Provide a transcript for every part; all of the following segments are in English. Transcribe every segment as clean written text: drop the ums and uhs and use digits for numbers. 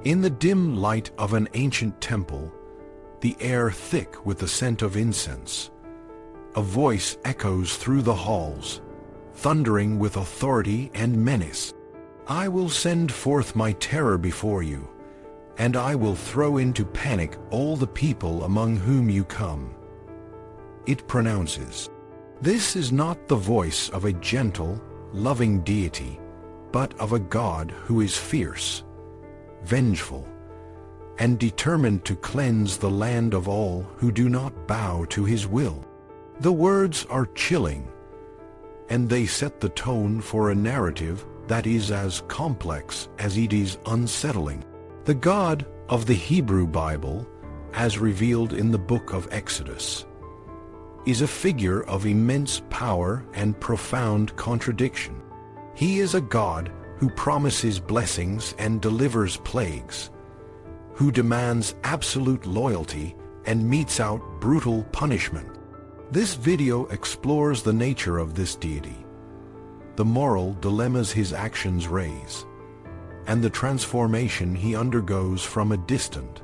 In the dim light of an ancient temple, the air thick with the scent of incense, a voice echoes through the halls, thundering with authority and menace. I will send forth my terror before you, and I will throw into panic all the people among whom you come. It pronounces, "This is not the voice of a gentle, loving deity, but of a God who is fierce, vengeful, and determined to cleanse the land of all who do not bow to his will." The words are chilling, and they set the tone for a narrative that is as complex as it is unsettling. The God of the Hebrew Bible, as revealed in the book of Exodus, is a figure of immense power and profound contradiction. He is a God who promises blessings and delivers plagues, who demands absolute loyalty and metes out brutal punishment. This video explores the nature of this deity, the moral dilemmas his actions raise, and the transformation he undergoes from a distant,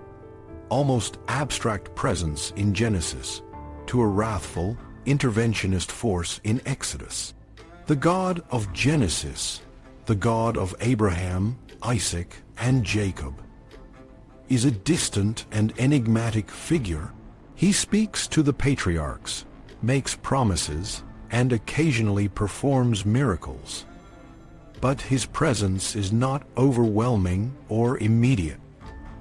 almost abstract presence in Genesis to a wrathful, interventionist force in Exodus. The God of Genesis, the God of Abraham, Isaac, and Jacob, is a distant and enigmatic figure. He speaks to the patriarchs, makes promises, and occasionally performs miracles. But his presence is not overwhelming or immediate.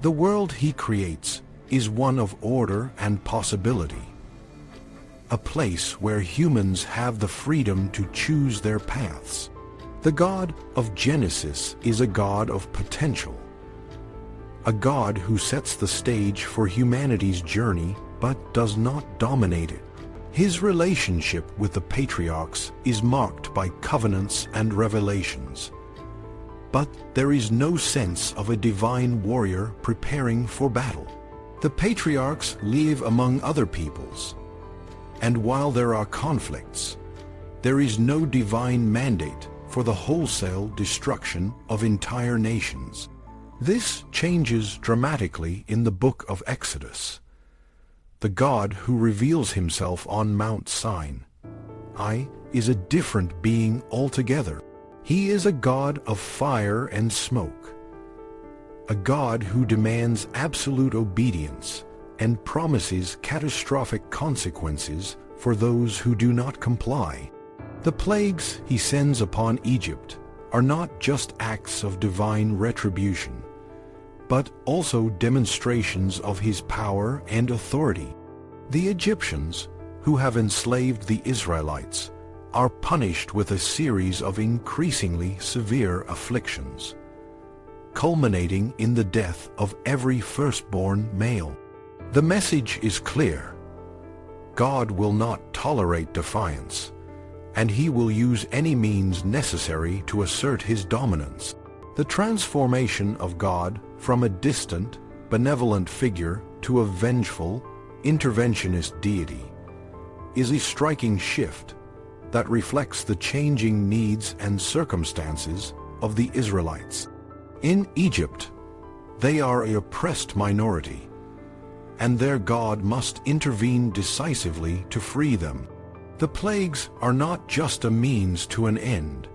The world he creates is one of order and possibility, a place where humans have the freedom to choose their paths. The God of Genesis is a God of potential, a God who sets the stage for humanity's journey but does not dominate it. His relationship with the patriarchs is marked by covenants and revelations, but there is no sense of a divine warrior preparing for battle. The patriarchs live among other peoples, and while there are conflicts, there is no divine mandate for the wholesale destruction of entire nations. This changes dramatically in the book of Exodus. The God who reveals himself on Mount Sinai is a different being altogether. He is a God of fire and smoke, a God who demands absolute obedience and promises catastrophic consequences for those who do not comply. The plagues he sends upon Egypt are not just acts of divine retribution, but also demonstrations of his power and authority. The Egyptians, who have enslaved the Israelites, are punished with a series of increasingly severe afflictions, culminating in the death of every firstborn male. The message is clear: God will not tolerate defiance, and he will use any means necessary to assert his dominance. The transformation of God from a distant, benevolent figure to a vengeful, interventionist deity is a striking shift that reflects the changing needs and circumstances of the Israelites. In Egypt, they are an oppressed minority, and their God must intervene decisively to free them. The plagues are not just a means to an end,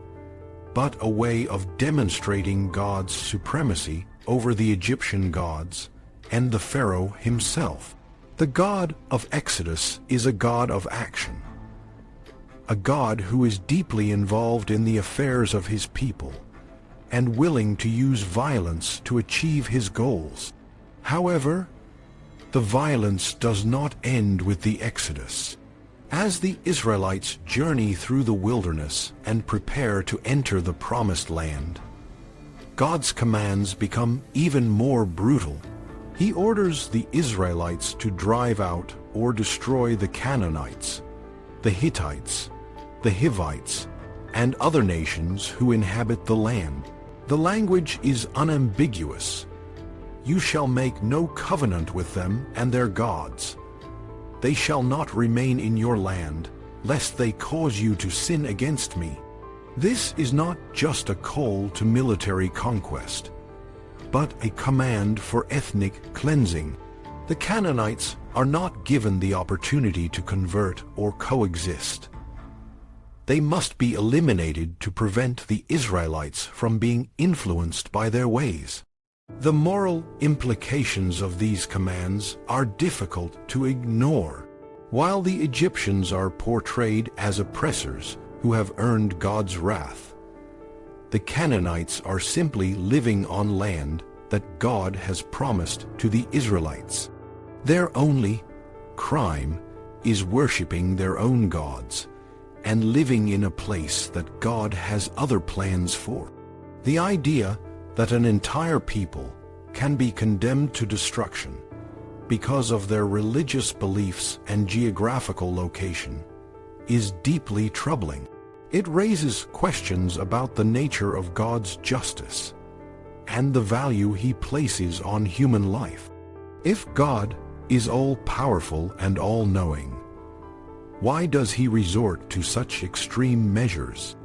but a way of demonstrating God's supremacy over the Egyptian gods and the Pharaoh himself. The God of Exodus is a God of action, a God who is deeply involved in the affairs of his people and willing to use violence to achieve his goals. However, the violence does not end with the Exodus. As the Israelites journey through the wilderness and prepare to enter the Promised Land, God's commands become even more brutal. He orders the Israelites to drive out or destroy the Canaanites, the Hittites, the Hivites, and other nations who inhabit the land. The language is unambiguous. You shall make no covenant with them and their gods. They shall not remain in your land, lest they cause you to sin against me. This is not just a call to military conquest, but a command for ethnic cleansing. The Canaanites are not given the opportunity to convert or coexist. They must be eliminated to prevent the Israelites from being influenced by their ways. The moral implications of these commands are difficult to ignore. While the Egyptians are portrayed as oppressors who have earned God's wrath, the Canaanites are simply living on land that God has promised to the Israelites. Their only crime is worshiping their own gods and living in a place that God has other plans for. The idea that an entire people can be condemned to destruction because of their religious beliefs and geographical location is deeply troubling. It raises questions about the nature of God's justice and the value He places on human life. If God is all-powerful and all-knowing, why does He resort to such extreme measures?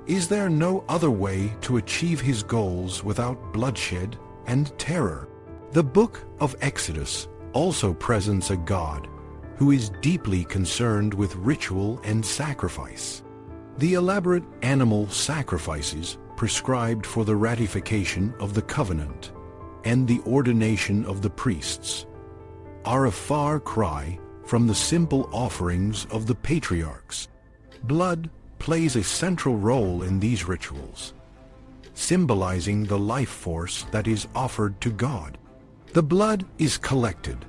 Is there no other way to achieve His goals without bloodshed and terror? The book of Exodus also presents a God who is deeply concerned with ritual and sacrifice. The elaborate animal sacrifices prescribed for the ratification of the covenant and the ordination of the priests are a far cry from the simple offerings of the patriarchs. Blood plays a central role in these rituals, symbolizing the life force that is offered to God. The blood is collected,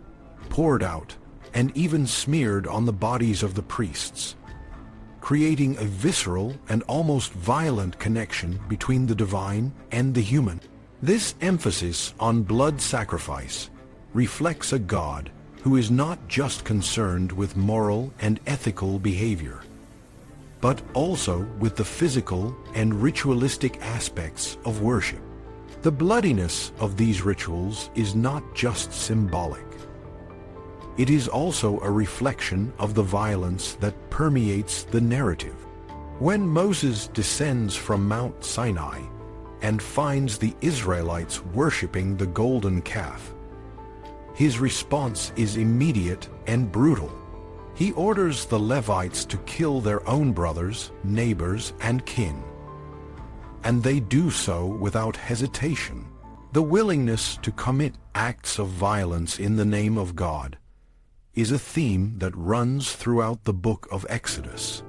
poured out, and even smeared on the bodies of the priests, creating a visceral and almost violent connection between the divine and the human. This emphasis on blood sacrifice reflects a God who is not just concerned with moral and ethical behavior, but also with the physical and ritualistic aspects of worship. The bloodiness of these rituals is not just symbolic. It is also a reflection of the violence that permeates the narrative. When Moses descends from Mount Sinai and finds the Israelites worshiping the golden calf, his response is immediate and brutal. He orders the Levites to kill their own brothers, neighbors, and kin. And they do so without hesitation. The willingness to commit acts of violence in the name of God is a theme that runs throughout the book of Exodus.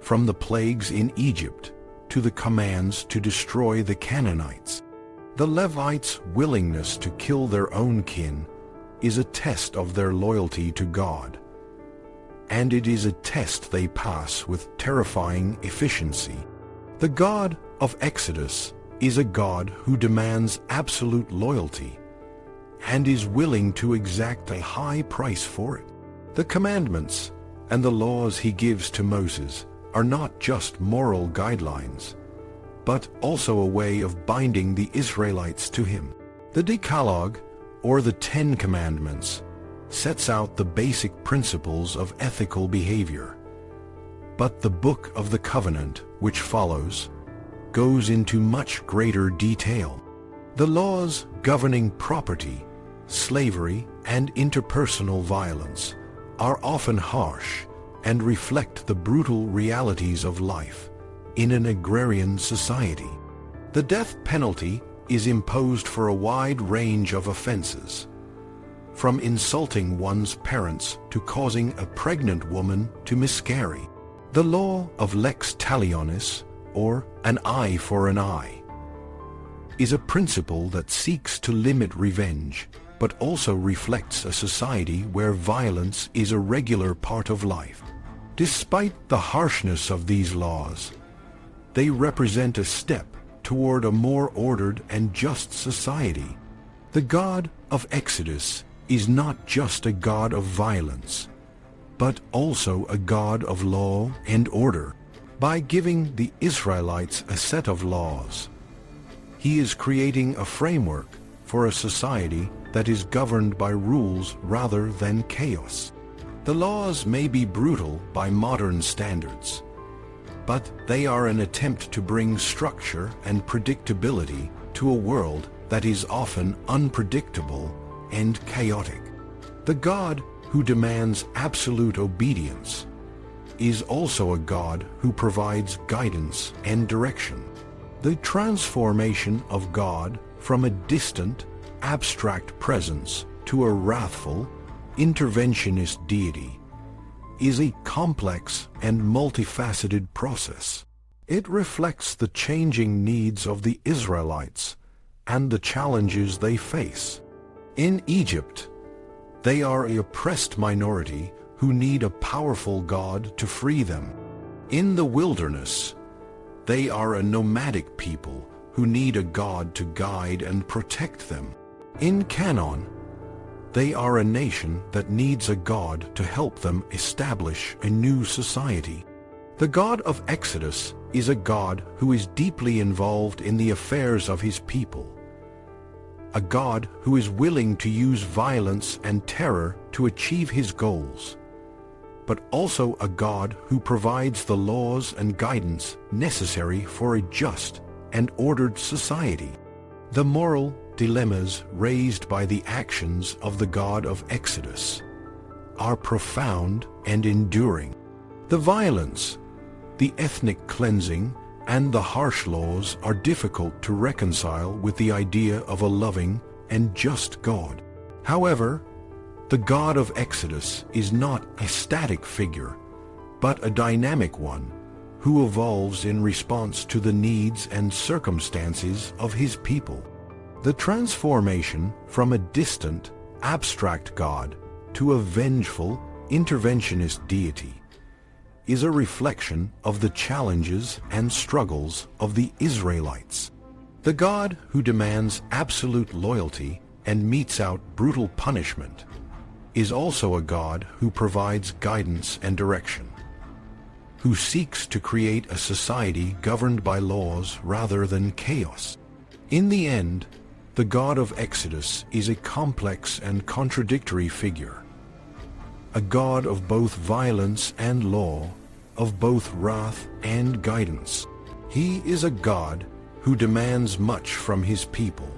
From the plagues in Egypt to the commands to destroy the Canaanites, the Levites' willingness to kill their own kin is a test of their loyalty to God. And it is a test they pass with terrifying efficiency. The God of Exodus is a God who demands absolute loyalty and is willing to exact a high price for it. The commandments and the laws He gives to Moses are not just moral guidelines, but also a way of binding the Israelites to Him. The Decalogue, or the 10 Commandments, sets out the basic principles of ethical behavior. But the Book of the Covenant, which follows, goes into much greater detail. The laws governing property, slavery, and interpersonal violence are often harsh and reflect the brutal realities of life in an agrarian society. The death penalty is imposed for a wide range of offenses, from insulting one's parents to causing a pregnant woman to miscarry. The law of lex talionis, or an eye for an eye, is a principle that seeks to limit revenge, but also reflects a society where violence is a regular part of life. Despite the harshness of these laws, they represent a step toward a more ordered and just society. The God of Exodus is not just a God of violence, but also a God of law and order. By giving the Israelites a set of laws, He is creating a framework for a society that is governed by rules rather than chaos. The laws may be brutal by modern standards, but they are an attempt to bring structure and predictability to a world that is often unpredictable and chaotic. The God who demands absolute obedience is also a God who provides guidance and direction. The transformation of God from a distant, abstract presence to a wrathful, interventionist deity is a complex and multifaceted process. It reflects the changing needs of the Israelites and the challenges they face. In Egypt, they are an oppressed minority who need a powerful God to free them. In the wilderness, they are a nomadic people who need a God to guide and protect them. In Canaan, they are a nation that needs a God to help them establish a new society. The God of Exodus is a God who is deeply involved in the affairs of his people, a God who is willing to use violence and terror to achieve his goals, but also a God who provides the laws and guidance necessary for a just and ordered society. The moral dilemmas raised by the actions of the God of Exodus are profound and enduring. The violence, the ethnic cleansing, and the harsh laws are difficult to reconcile with the idea of a loving and just God. However, the God of Exodus is not a static figure, but a dynamic one who evolves in response to the needs and circumstances of his people. The transformation from a distant, abstract God to a vengeful, interventionist deity is a reflection of the challenges and struggles of the Israelites. The God who demands absolute loyalty and metes out brutal punishment is also a God who provides guidance and direction, who seeks to create a society governed by laws rather than chaos. In the end, the God of Exodus is a complex and contradictory figure, a God of both violence and law, of both wrath and guidance. He is a God who demands much from his people,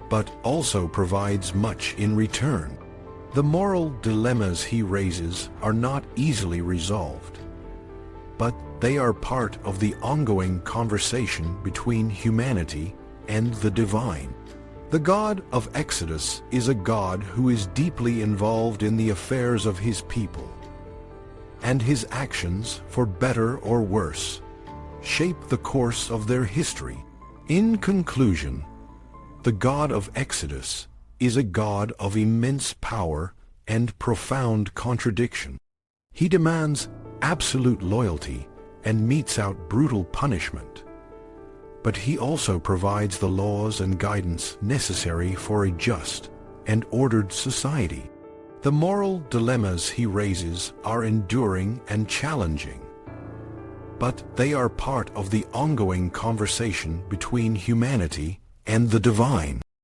but also provides much in return. The moral dilemmas he raises are not easily resolved, but they are part of the ongoing conversation between humanity and the divine. The God of Exodus is a God who is deeply involved in the affairs of his people, and his actions, for better or worse, shape the course of their history. In conclusion, the God of Exodus is a God of immense power and profound contradiction. He demands absolute loyalty and metes out brutal punishment, but he also provides the laws and guidance necessary for a just and ordered society. The moral dilemmas he raises are enduring and challenging, but they are part of the ongoing conversation between humanity and the divine.